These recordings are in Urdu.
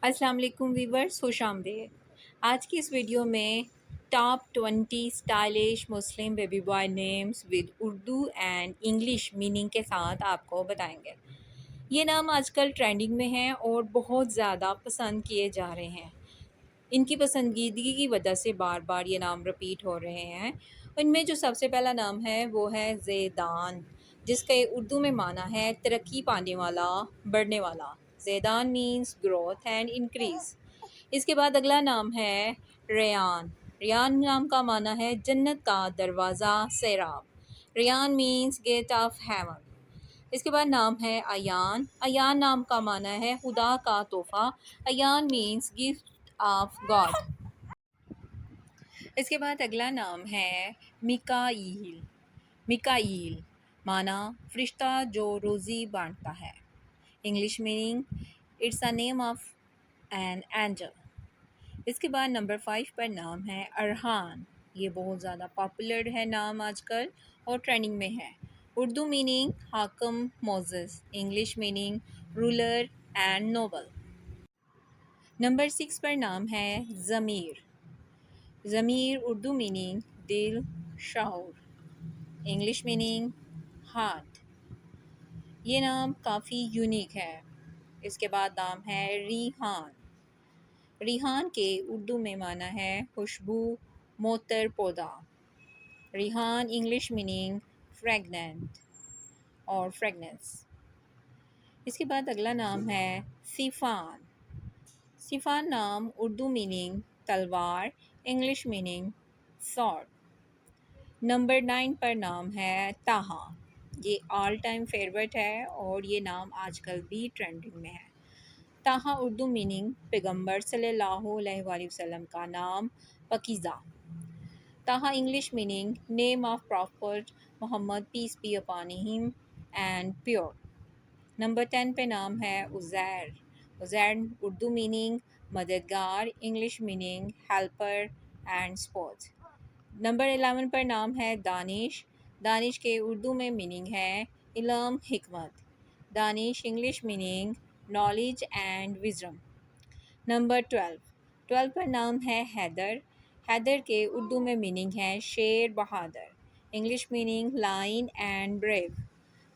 السلام علیکم ویورز، خوش آمدید۔ آج کی اس ویڈیو میں top 20 stylish Muslim baby boy names with Urdu and English meaning کے ساتھ آپ کو بتائیں گے۔ یہ نام آج کل ٹرینڈنگ میں ہیں اور بہت زیادہ پسند کیے جا رہے ہیں۔ ان کی پسندیدگی کی وجہ سے بار بار یہ نام رپیٹ ہو رہے ہیں۔ ان میں جو سب سے پہلا نام ہے وہ ہے زیدان، جس کے اردو میں معنی ہے ترقی پانے والا، بڑھنے والا۔ Zidan means growth and increase. اس کے بعد اگلا نام ہے ریان۔ ریان نام کا معنی ہے جنت کا دروازہ، سیراب۔ Rayyan means gate of heaven. اس کے بعد نام ہے ایان۔ ایان نام کا معنی ہے خدا کا تحفہ۔ Ayan means gift of God. اس کے بعد اگلا نام ہے میکائیل۔ میکائیل معنی فرشتہ جو روزی بانٹتا ہے۔ English meaning it's a name of an angel. اس کے بعد نمبر 5 پر نام ہے ارحان۔ یہ بہت زیادہ پاپولر ہے نام آج کل اور ٹرینڈنگ میں ہے۔ اردو میننگ حاکم معزز، English meaning ruler and noble. Number 6 پر نام ہے ضمیر۔ ضمیر اردو میننگ دل، شعور، انگلش میننگ ہارٹ۔ یہ نام کافی یونیک ہے۔ اس کے بعد نام ہے ریحان۔ ریحان کے اردو میں معنی ہے خوشبو، معطر پودا۔ ریحان انگلش میننگ فریگننٹ اور فریگننس۔ اس کے بعد اگلا نام ہے سیفان۔ سیفان نام اردو میننگ تلوار، انگلش میننگ سورڈ۔ نمبر 9 پر نام ہے طٰہٰ۔ یہ آل ٹائم فیوریٹ ہے اور یہ نام آج کل بھی ٹرینڈنگ میں ہے۔ طٰہٰ اردو میننگ پیغمبر صلی اللہ علیہ وآلہ وسلم کا نام، پاکیزہ۔ Taha English meaning name of prophet Muhammad peace be upon him and pure. Number 10 پہ نام ہے عزیر۔ عزیر اردو میننگ مددگار، English meaning helper and support. Number 11 پر نام ہے دانش۔ دانش کے اردو میں میننگ ہے علم، حکمت۔ Danish English meaning knowledge and wisdom. نمبر 12 پر نام ہے حیدر۔ حیدر کے اردو میں میننگ ہے شیر، بہادر، English meaning lion and brave.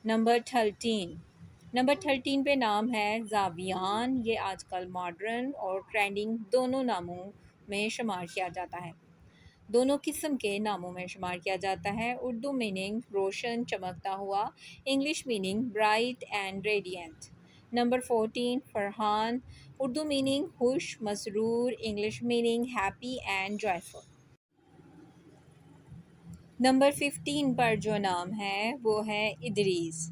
نمبر 13 پہ نام ہے ظاویان۔ یہ آج کل ماڈرن اور ٹرینڈنگ دونوں ناموں میں شمار کیا جاتا ہے، دونوں قسم کے ناموں میں شمار کیا جاتا ہے۔ اردو میننگ روشن، چمکتا ہوا، English meaning bright and radiant. نمبر 14 فرحان۔ اردو میننگ خوش، مسرور، English meaning happy and joyful. نمبر 15 پر جو نام ہے وہ ہے ادریس۔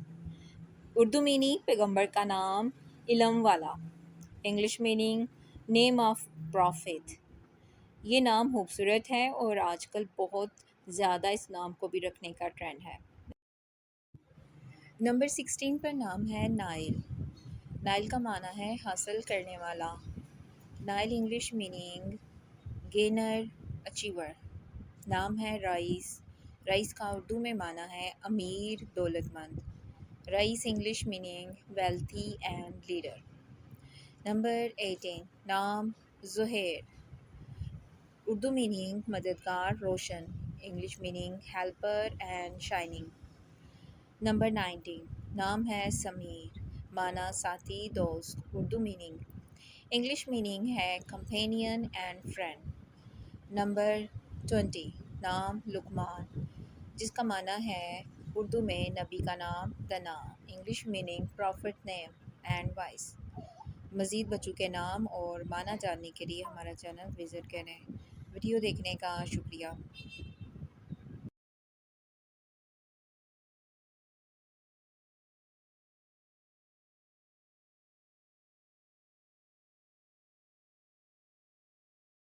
اردو میننگ پیغمبر کا نام، علم والا، English meaning name of prophet. یہ نام خوبصورت ہے اور آج کل بہت زیادہ اس نام کو بھی رکھنے کا ٹرینڈ ہے۔ نمبر 16 پر نام ہے نائل۔ نائل کا معنی ہے حاصل کرنے والا۔ Nail English meaning gainer, achiever. نام ہے رئیس۔ رئیس کا اردو میں معنی ہے امیر، دولت مند۔ Rais English meaning wealthy and leader. نمبر 18 نام زہیر۔ اردو میننگ مددگار، روشن، English meaning helper and shining. نمبر 19 نام ہے سمیر۔ معنی ساتھی، دوست، اردو میننگ انگلش میننگ ہے کمپینین اینڈ فرینڈ۔ نمبر 20 نام لقمان، جس کا معنی ہے اردو میں نبی کا نام، Dana, English meaning prophet name and wise. مزید بچوں کے نام اور معنی جاننے کے لیے ہمارا چینل وزٹ کریں۔ ویڈیو دیکھنے کا شکریہ۔